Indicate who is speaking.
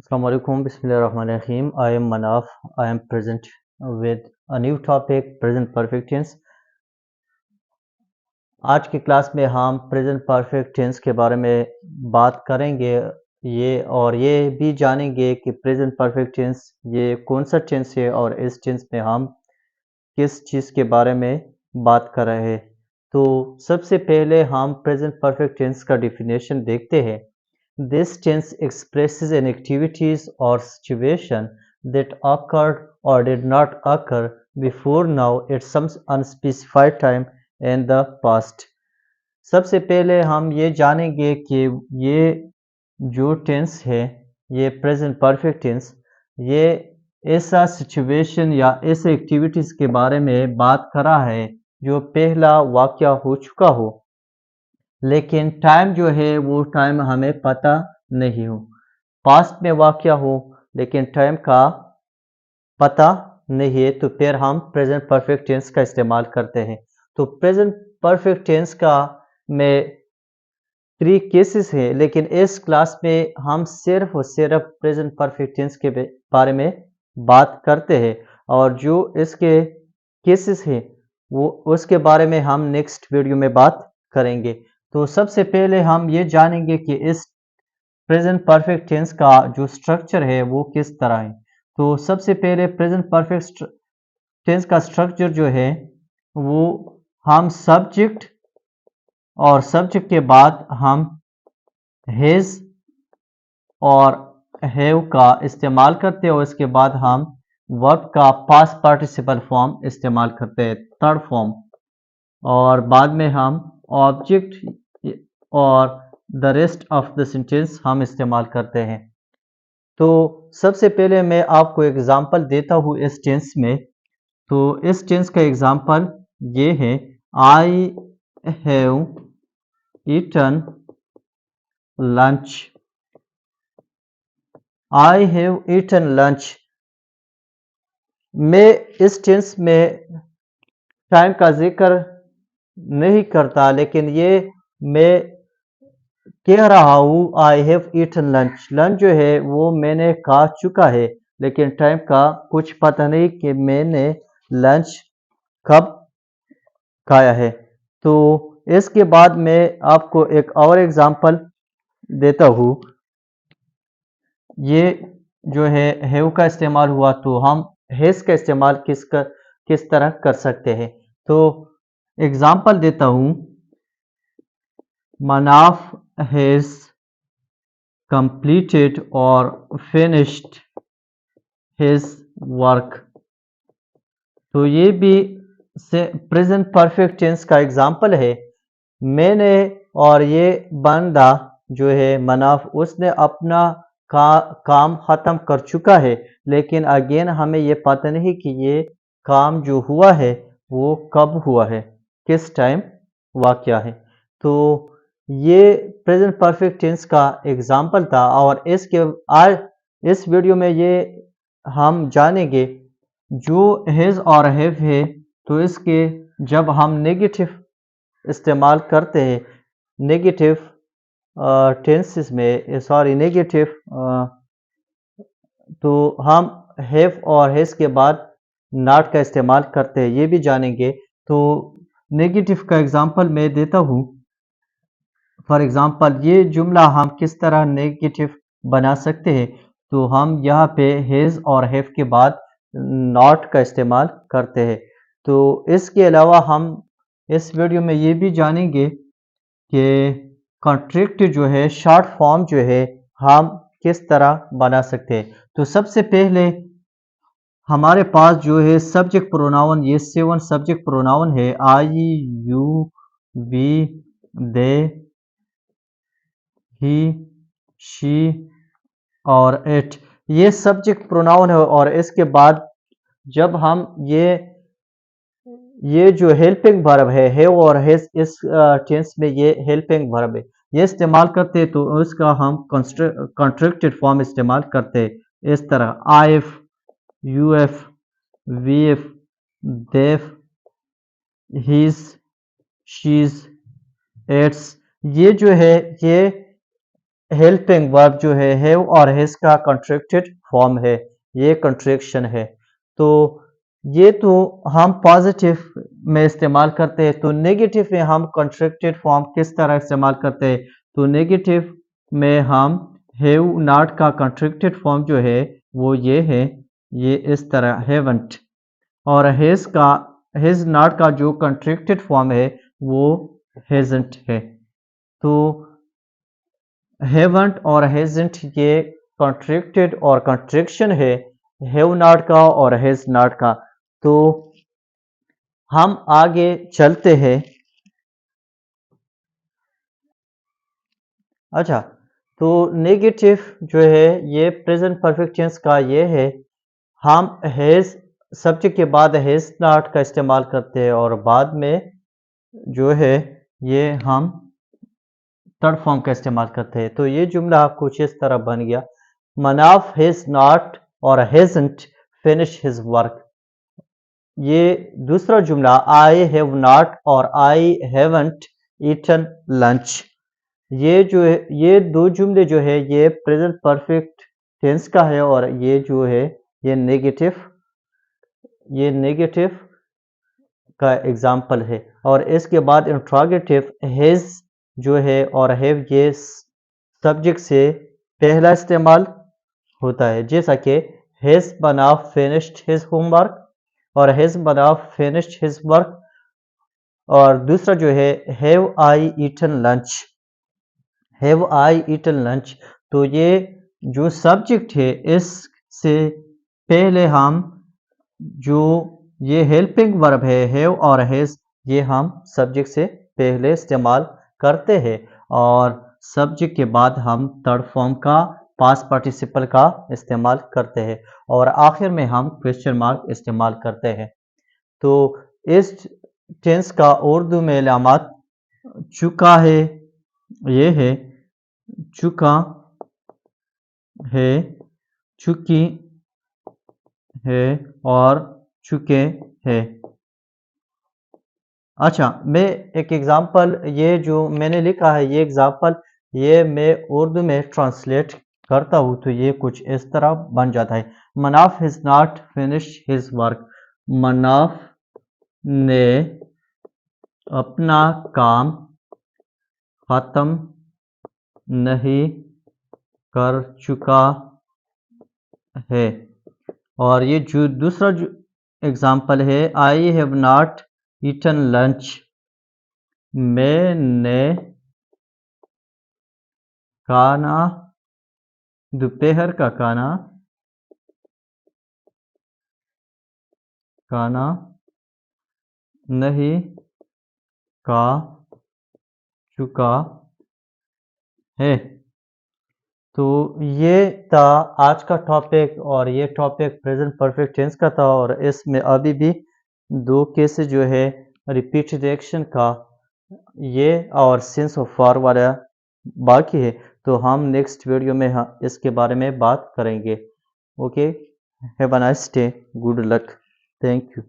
Speaker 1: Assalamualaikum, Bismillahirrahmanirrahim. I am Manaf. I am present with a new topic, present perfect tense. आज की class में हम present perfect tense के बारे में बात करेंगे ये भी जानेंगे कि प्रेजेंट परफेक्ट टेंस ये कौन सा टेंस है और इस टेंस में हम किस चीज़ के बारे में बात कर रहे हैं। तो सबसे पहले हम प्रेजेंट परफेक्ट टेंस का डेफिनेशन देखते हैं। This tense expresses an activities or situation that occurred or did not occur before now at some unspecified time in the past. सबसे पहले हम ये जानेंगे कि ये जो टेंस है, ये प्रेजेंट परफेक्ट टेंस, ये ऐसा सिचुएशन या ऐसे एक्टिविटीज़ के बारे में बात कर रहा है जो पहला वाक़या हो चुका हो, लेकिन टाइम जो है वो टाइम हमें पता नहीं हो। पास्ट में वाक़या हो लेकिन टाइम का पता नहीं है, तो फिर हम प्रेजेंट परफेक्ट टेंस का इस्तेमाल करते हैं। तो प्रेजेंट परफेक्ट टेंस का में 3 केसेस हैं, लेकिन इस क्लास में हम सिर्फ और सिर्फ प्रेजेंट परफेक्ट टेंस के बारे में बात करते हैं, और जो इसके केसेस हैं वो उसके बारे में हम नेक्स्ट वीडियो में बात करेंगे। तो सबसे पहले हम ये जानेंगे कि इस प्रेजेंट परफेक्ट टेंस का जो स्ट्रक्चर है वो किस तरह है। तो सबसे पहले प्रेजेंट परफेक्ट टेंस का स्ट्रक्चर जो है वो हम सब्जेक्ट और सब्जेक्ट के बाद हम हैज और हैव का इस्तेमाल करते हैं, और इसके बाद हम वर्ब का पास्ट पार्टिसिपल फॉर्म इस्तेमाल करते हैं, थर्ड फॉर्म, और बाद में हम ऑब्जेक्ट और the rest of the sentence हम इस्तेमाल करते हैं। तो सबसे पहले मैं आपको एग्जांपल देता हूँ इस टेंस में। तो इस टेंस का एग्जांपल ये है, I have eaten lunch. I have eaten lunch. मैं इस टेंस में टाइम का जिक्र नहीं करता, लेकिन ये मैं कह रहा हूँ I have eaten lunch. Lunch जो है वो मैंने खा चुका है, लेकिन टाइम का कुछ पता नहीं कि मैंने लंच कब खाया है। तो इसके बाद मैं आपको एक और एग्जांपल देता हूँ। ये जो है हैव का इस्तेमाल हुआ, तो हम हैज का इस्तेमाल किस तरह कर सकते हैं। तो एग्जांपल देता हूँ, Manaf has completed or finished his work। तो ये भी से प्रेजेंट परफेक्ट टेंस का एग्जांपल है। मैंने और ये बंदा जो है मनाफ, उसने अपना काम ख़त्म कर चुका है, लेकिन अगेन हमें ये पता नहीं कि ये काम जो हुआ है वो कब हुआ है, किस टाइम वाक़या है। तो ये प्रेजेंट परफेक्ट टेंस का एग्जांपल था, और आज इस वीडियो में ये हम जानेंगे जो हैज़ और हैव है, तो इसके जब हम नेगेटिव इस्तेमाल करते हैं, नेगेटिव टेंसेस में, सॉरी नेगेटिव, तो हम हैव और हैज़ के बाद नॉट का इस्तेमाल करते हैं, ये भी जानेंगे। तो नेगेटिव का एग्जांपल मैं देता हूँ। फॉर एग्जांपल ये जुमला हम किस तरह नेगेटिव बना सकते हैं। तो हम यहाँ पे हैज़ और हैव के बाद नॉट का इस्तेमाल करते हैं। तो इसके अलावा हम इस वीडियो में ये भी जानेंगे कि कॉन्ट्रैक्ट जो है, शॉर्ट फॉर्म जो है, हम किस तरह बना सकते हैं। तो सबसे पहले हमारे पास जो है सब्जेक्ट प्रोनाउन, ये 7 सब्जेक्ट प्रोनाउन है, I, you, we, they, he, she और इट। ये सब्जेक्ट प्रोनाउन है, और इसके बाद जब हम ये जो हेल्पिंग वर्ब है, हैव और हैज, इस टेंस में ये हेल्पिंग वर्ब है, ये इस्तेमाल करते हैं, तो उसका हम कॉन्ट्रैक्टेड फॉर्म इस्तेमाल करते हैं, इस तरह I've, you've, we've, they've, he's, she's, it's. ये जो है ये हेल्पिंग वर्ब जो है हैव और हैज का कॉन्ट्रैक्टेड फॉर्म है, ये कॉन्ट्रैक्शन है। तो ये तो हम पॉजिटिव में इस्तेमाल करते हैं, तो नेगेटिव में हम कॉन्ट्रैक्टेड फॉर्म किस तरह इस्तेमाल करते हैं? तो नेगेटिव में हम हैव नॉट का कॉन्ट्रैक्टेड फॉर्म जो है वो ये है, ये इस तरह हैवंट, और हैज नॉट का जो कॉन्ट्रैक्टेड फॉर्म है वो हैजंट है। तो हैवंट और हैजंट ये कॉन्ट्रैक्टेड और कॉन्ट्रैक्शन है हैव नॉट का और हैज नॉट का। तो हम आगे चलते हैं। अच्छा, तो नेगेटिव जो है ये प्रेजेंट परफेक्ट टेंस का ये है, हम हैज सब्जेक्ट के बाद हैज नॉट का इस्तेमाल करते हैं और बाद में जो है ये हम थर्ड फॉर्म का इस्तेमाल करते हैं। तो ये जुमला कुछ इस तरह बन गया, मनाफ हैज नॉट और हैजंट फिनिश हिज वर्क। ये दूसरा जुमला, आई हैव नॉट और आई हैवंट ईटन लंच। ये जो है, ये दो जुमले जो है ये प्रेजेंट परफेक्ट टेंस का है और ये जो है ये नेगेटिव का एग्जाम्पल है। और इसके बाद इंट्रोगेटिव हैज जो है और हैव ये सब्जेक्ट से पहला इस्तेमाल होता है, जैसा कि हैज बना फिनिश्ड हिज होमवर्क और हैज बना फिनिश्ड हिज वर्क। और दूसरा जो है have I eaten lunch, have I eaten lunch. तो ये जो सब्जेक्ट है इससे पहले हम जो ये हेल्पिंग वर्ब है हैव और हैज, ये हम सब्जेक्ट से पहले इस्तेमाल करते हैं और सब्जेक्ट के बाद हम थर्ड फॉर्म का पास्ट पार्टिसिपल का इस्तेमाल करते हैं और आखिर में हम क्वेश्चन मार्क इस्तेमाल करते हैं। तो इस टेंस का उर्दू में अलामत चुका है, ये है चुका है, चुकी है और चुके हैं। अच्छा, मैं एक एग्जांपल, ये जो मैंने लिखा है ये एग्जांपल ये मैं उर्दू में ट्रांसलेट करता हूँ तो ये कुछ इस तरह बन जाता है, Manaf is not finish his work. Manaf ने अपना काम खत्म नहीं कर चुका है। और ये जो दूसरा जो एग्जाम्पल है, I have not eaten lunch, मैंने खाना दोपहर का खाना नहीं खा चुका है। तो ये था आज का टॉपिक और ये टॉपिक प्रेजेंट परफेक्ट टेंस का था और इसमें अभी भी दो केसेस जो है रिपीटेड एक्शन का ये और सेंस ऑफ फॉर वाला बाकी है। तो हम नेक्स्ट वीडियो में इसके बारे में बात करेंगे। Okay, have a nice day, good luck, thank you.